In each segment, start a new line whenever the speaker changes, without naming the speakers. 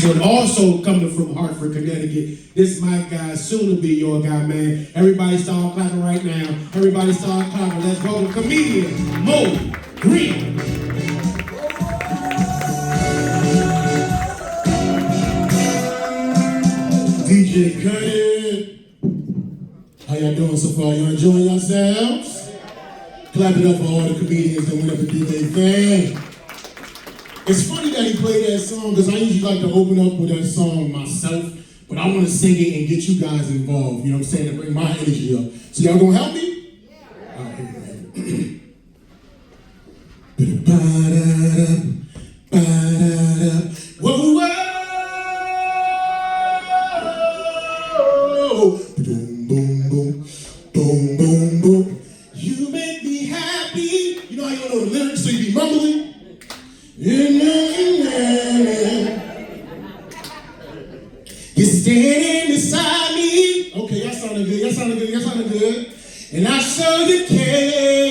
Next one, also coming from Hartford, Connecticut. This is my guy, soon to be your guy, man. Everybody start clapping right now. Everybody start clapping. Let's go to comedian Mo Green. DJ Cut It. How y'all doing so far? Y'all enjoying yourselves? Clap it up for all the comedians that went up and did their thing. It's funny that he played that song because I usually like to open up with that song myself, but I want to sing it and get you guys involved, you know what I'm saying, to bring my energy up. So y'all gonna help me? All right, here we go. Whoa, whoa. Boom, boom, boom. Boom, boom, boom. You make me happy. You know how you don't know the lyrics, so you be mumbling? You're standing beside me. Okay, y'all sounding good, y'all sounding good, y'all sounding good. And I show you care,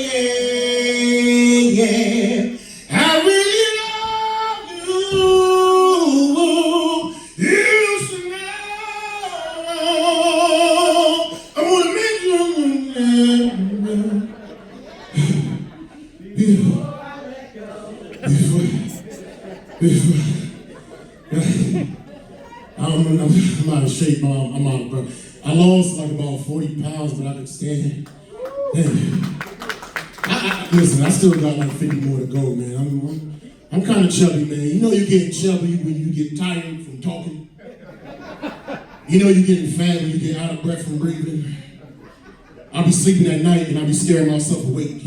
yeah. I really love you. You should know. I want to make I'm out of shape, Mom. I'm out of breath. I lost like about 40 pounds, but I could stand. Listen, I still got like 50 more to go, man. I'm kind of chubby, man. You know you're getting chubby when you get tired from talking. You know you're getting fat when you get out of breath from breathing. I'll be sleeping at night and I'll be scaring myself awake.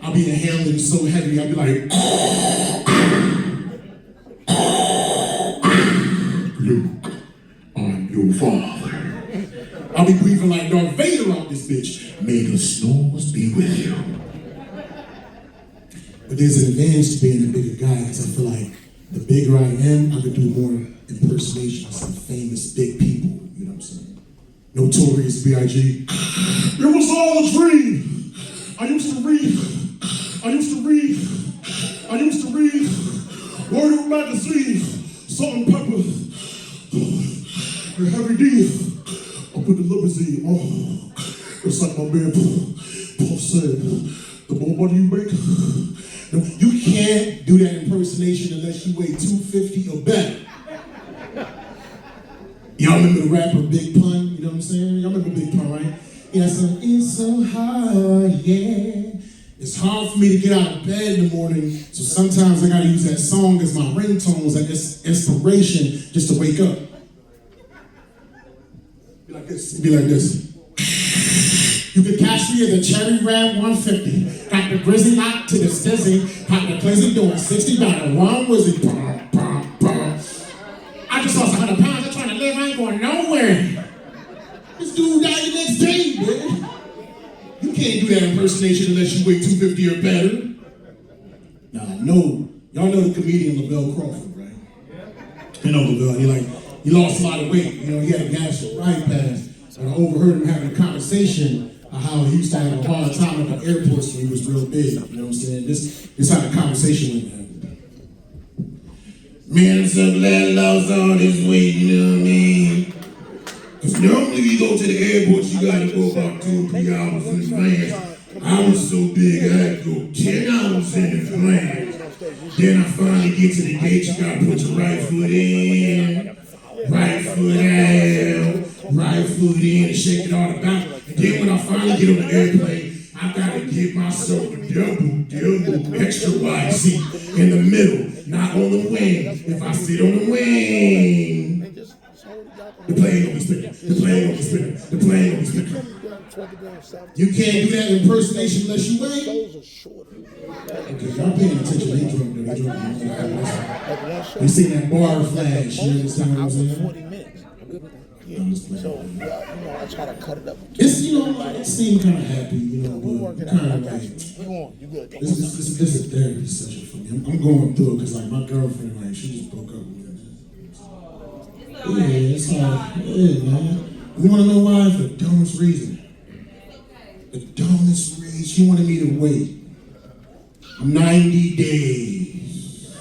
I'll be inhaling so heavy, I'll be like, Luke, I'm your father. I'll be breathing like Darth Vader out this bitch. May the snores be with you. But there's an advantage to being a bigger guy because I feel like the bigger I am, I can do more impersonations of famous big people. You know what I'm saying? Notorious B.I.G. It was all a dream. I used to read Word of Magazine, Salt and Pepper, and Heavy D. I put the limousine. Oh, it's like my man Paul said, the more money you make, no, you can't do that impersonation unless you weigh 250 or better. Y'all remember the rapper Big Pun? You know what I'm saying? Y'all remember Big Pun, right? Yeah, so it's so hard, yeah. It's hard for me to get out of bed in the morning, so sometimes I gotta use that song as my ringtones, like inspiration, just to wake up. Be like this, be like this. You can catch me at the Cherry Red 150. Got the Grizzly Lock to the Stizzy. Pop the Clizzy doing 60 down one Wizzy. I just lost 100 pounds. I'm trying to live. I ain't going nowhere. This dude died the next day, man. You can't do that impersonation unless you weigh 250 or better. Nah, no. Y'all know the comedian Lavelle Crawford, right? You know Lavelle. He lost a lot of weight. You know, he had a gastric bypass. And I overheard him having a conversation of how he used to have a hard time at the airports when he was real big. You know what I'm saying? This how the conversation went down. Man, I'm so glad I lost all this weight, you know what I mean? Because normally you go to the airport, you gotta go about 2 or 3 hours in advance. I was so big, I had to go 10 hours in advance. Then I finally get to the gate, you gotta put your right foot in, right foot out, right foot in, and shake it all about. And then when I finally get on the airplane, I gotta give myself a double extra wide seat in the middle, not on the wing. If I sit on the wing, the plane gonna be spinning, the plane gonna be spinning, the plane gonna be spinning. You can't do that impersonation unless you wait. Okay, y'all paying attention, they drunk. They see that bar flash, you understand what I'm saying?
So, I try to cut it up.
It's, it seemed kind of happy, but kind of like, this is a therapy session for me. I'm going through it because, my girlfriend, she just broke up with me. Yeah, it's hard. Yeah, man. You want to know why? For the dumbest reason. The dumbest reason. She wanted me to wait 90 days.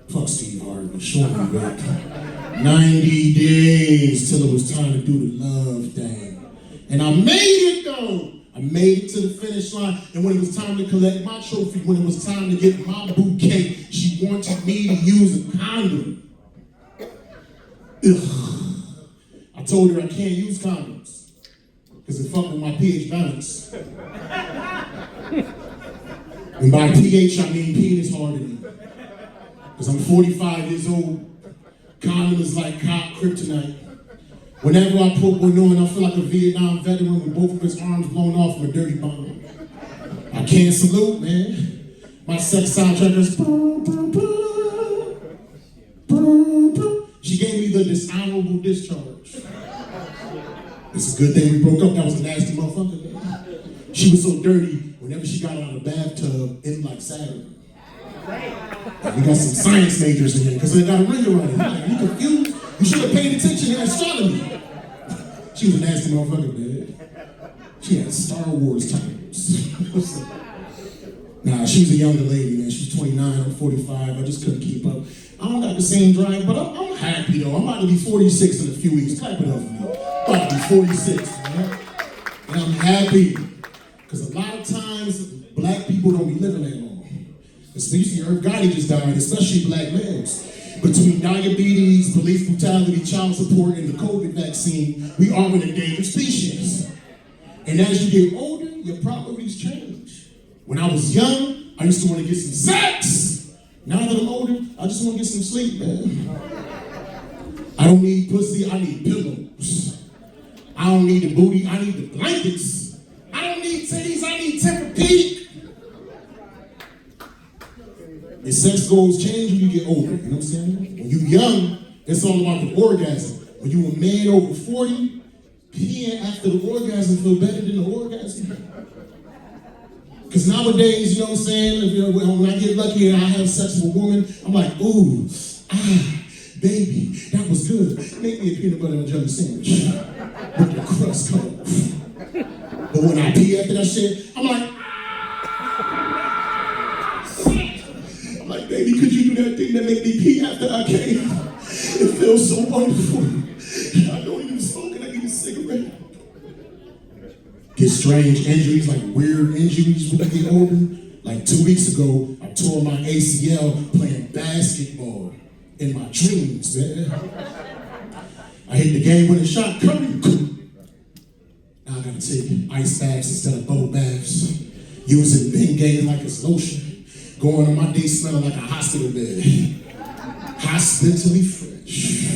Fuck Steve Harvey.
Show me, right? 90 days till it was time to do the love thing. And I made it though. I made it to the finish line. And when it was time to collect my trophy, when it was time to get my bouquet, she wanted me to use a condom. Ugh. I told her I can't use condoms because it fucked with my pH balance. And by pH, I mean penis hardening. Because I'm 45 years old. Condom is like cop kryptonite. Whenever I put one on, I feel like a Vietnam veteran with both of his arms blown off from a dirty bomb. I can't salute, man. My sex soundtrack is boom, boom, boom, boom, boom. She gave me the dishonorable discharge. It's a good thing we broke up. That was a nasty motherfucker, man. She was so dirty, whenever she got out of the bathtub, it like Saturn. And we got some science majors in here, because they got a ring around it. Like, you confused? You should have paid attention in astronomy. She was a nasty motherfucker, man. She had Star Wars titles. Nah, she was a younger lady, man. She was 29, I'm 45. I just couldn't keep up. I don't got the same drive, but I'm happy, though. I'm about to be 46 in a few weeks. Clap it up for me. I'm about to be 46, man. And I'm happy, because a lot of times, black people don't be living that long. Especially Irv Gotti just died, especially black males. Between diabetes, police brutality, child support, and the COVID vaccine, we are an endangered species. And as you get older, your priorities change. When I was young, I used to want to get some sex. Now that I'm older, I just want to get some sleep, man. I don't need pussy, I need pillows. I don't need the booty, I need the blankets. I don't need titties, I need Tempur-Pedic. Your sex goals change when you get older, you know what I'm saying? When you're young, it's all about the orgasm. When you're a man over 40, peeing after the orgasm feel better than the orgasm. Because nowadays, you know what I'm saying, when I get lucky and I have sex with a woman, I'm like, ooh, baby, that was good. Make me a peanut butter and jelly sandwich with the crust cut off. But when I pee after that shit, I'm like, baby, could you do that thing that made me pee after I came? It feels so wonderful. I don't even smoke and I need a cigarette. Get strange injuries, like weird injuries when you get older. Like 2 weeks ago, I tore my ACL playing basketball in my dreams, man. I hit the game-winning shot, Curry. Now I gotta take ice baths instead of bubble baths. Using Bengay like it's lotion. Going on my day smelling like a hospital bed. Hospitally fresh.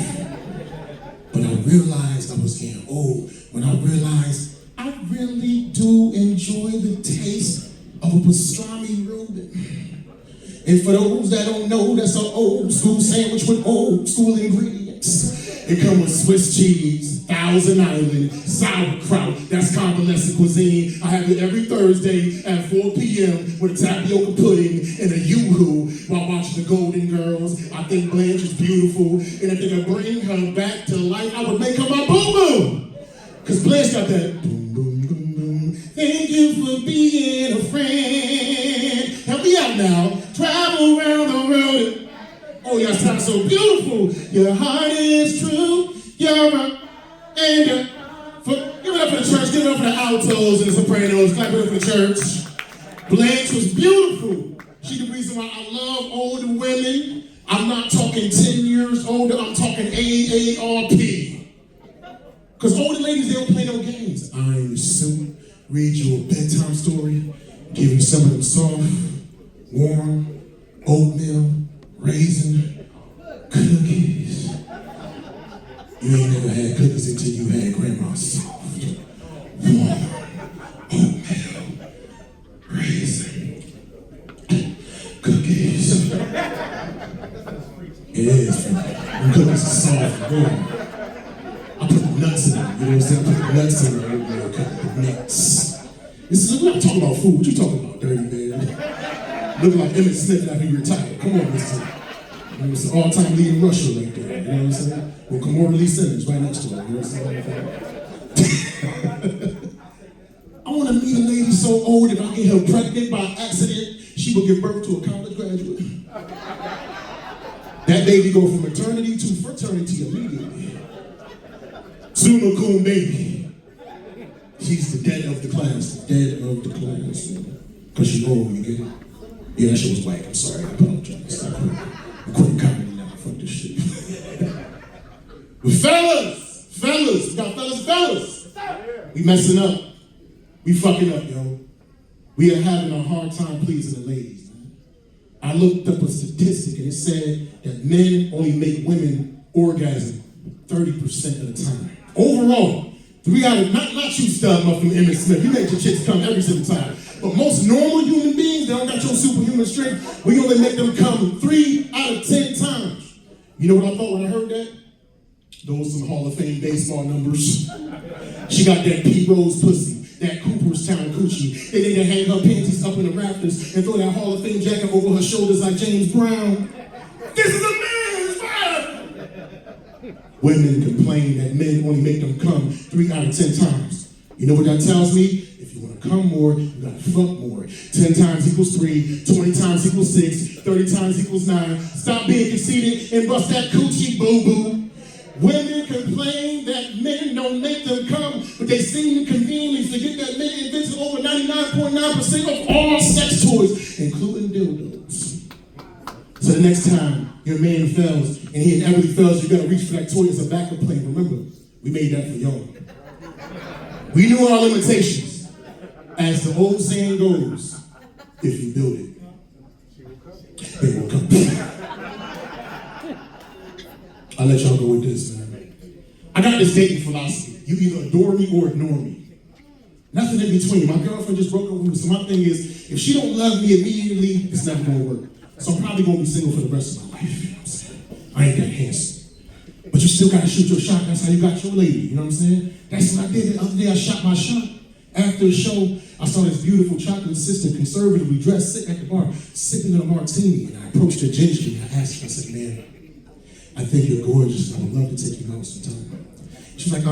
But I realized I was getting old when I realized I really do enjoy the taste of a pastrami Reuben. And for those that don't know, that's an old school sandwich with old school ingredients. It comes with Swiss cheese, Thousand Island, sauerkraut, that's convalescent cuisine. I have it every Thursday at 4 p.m. with a tapioca pudding and a yoo-hoo while watching the Golden Girls. I think Blanche is beautiful, and if they could bring her back to life, I would make her my boo-boo. Because Blanche got that boom, boom, boom, boom. Thank you for being a friend. Help me out now. Travel around the world. Oh, y'all sound so beautiful. Your heart is true. You're right. And give it up for the church. Give it up for the altos and the sopranos. Clap it up for the church. Blanche was beautiful. She's the reason why I love older women. I'm not talking 10 years older. I'm talking AARP. Because older ladies, they don't play no games. Iron your suit, read you a bedtime story, give you some of them soft, warm, oatmeal, raisin, cookies. You ain't never had cookies until you had grandma's soft, warm, oatmeal, raisin, cookies. It is. Them cookies are soft and warm. I put the nuts in them, you know what I'm saying? I put the nuts in there, oatmeal, the nuts. We're not talking about food. What you talking about, dirty man? Looking like Emmett Smith after he retired. Come on, Mr. It's an all-time leading rusher right there. You know what I'm saying? Well, Kamora Lee Simmons right next to him. You know what I'm saying? I want to meet a lady so old if I get her pregnant by accident, she will give birth to a college graduate. That baby go from maternity to fraternity immediately. Summa cum baby. She's the dead of the class. Dead of the class. Because she rolled, you get it? Yeah, that shit was whack. I'm sorry, I apologize. I quit comedy now. Fuck this shit. But fellas, we got fellas. We messing up. We fucking up, yo. We are having a hard time pleasing the ladies. I looked up a statistic and it said that men only make women orgasm 30% of the time. Overall, 3 out of, not you Stud Muffin Emmett Smith, you make your chicks come every single time. But most normal human beings, they don't got your superhuman strength, we only make them come 3 out of 10 times. You know what I thought when I heard that? Those some Hall of Fame baseball numbers. She got that Pete Rose pussy, that Cooperstown coochie. They need to hang her panties up in the rafters and throw that Hall of Fame jacket over her shoulders like James Brown. This is a man's fight! Women complain that men only make them come 3 out of 10 times. You know what that tells me? If you want to come more, you gotta fuck more. 10 times equals 3, 20 times equals 6, 30 times equals 9. Stop being conceited and bust that coochie, boo-boo. Women complain that men don't make them come, but they seem to conveniently forget that men invented over 99.9% of all sex toys, including dildos. So the next time your man fails, and he inevitably fails, you gotta reach for that toy as a backup plan. Remember, we made that for y'all. We knew our limitations. As the old saying goes, if you build it, they will come. I'll let y'all go with this, man. I got this dating philosophy. You either adore me or ignore me. Nothing in between. My girlfriend just broke up with me, so my thing is, if she don't love me immediately, it's never gonna work. So I'm probably gonna be single for the rest of my life. You know what I'm saying? I ain't that handsome. But you still gotta shoot your shot. That's how you got your lady. You know what I'm saying? That's what I did the other day. I shot my shot. After the show, I saw this beautiful chocolate sister, conservatively dressed, sitting at the bar, sipping a martini. And I approached her gingerly. I asked her, I said, man, I think you're gorgeous. I would love to take you out sometime. She's like,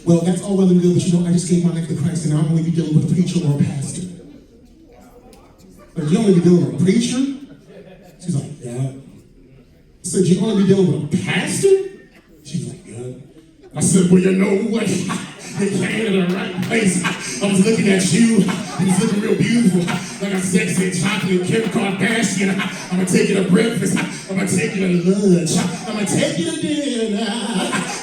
well, that's all well and good, but you know, I just gave my life to Christ and I'll only be dealing with a preacher or a pastor. Like, you only be dealing with a preacher? She's like, yeah. I said, you only be dealing with a pastor? She's like, yeah. I said, well, you know what? You came to the right place. I was looking at you. You was looking real beautiful. Like a sexy chocolate Kim Kardashian. I'm gonna take you to breakfast. I'm gonna take you to lunch. I'm gonna take you to dinner.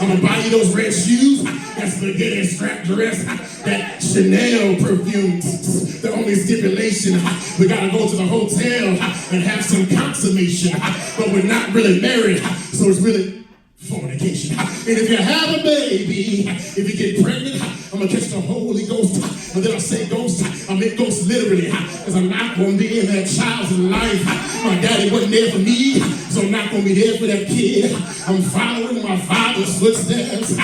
I'm gonna buy you those red shoes. That spaghetti strap dress. That Chanel perfume. The only stipulation, we gotta go to the hotel and have some consummation. But we're not really married, so it's really fornication. And if you have a baby, if you get pregnant, I'm gonna catch the Holy Ghost. And then I say ghost, I mean ghost literally. Because I'm not gonna be in that child's life. My daddy wasn't there for me, so I'm not gonna be there for that kid. I'm following my father's footsteps.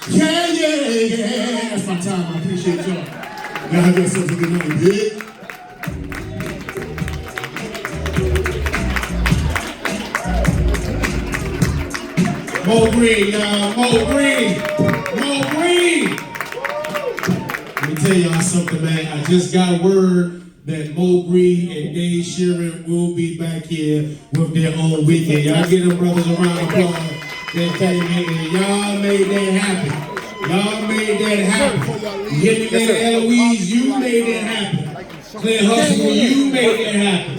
Yeah. That's my time. I appreciate y'all. Y'all have yourselves a good night, yeah? Mo Green, y'all. Mo Green. Let me tell y'all something, man. I just got word that Mo Green and Dave Sheeran will be back here with their own weekend. Y'all give them brothers a round of applause. They came in and y'all made that happen. Y'all made that happen. You hear me, Lady Eloise? You made that happen. Claire Hustle, you made that happen.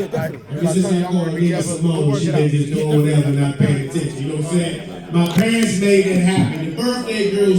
Ever since I called Nina Simone, she been just doing whatever, not paying attention. You know what I'm saying? My parents made that happen. The birthday girls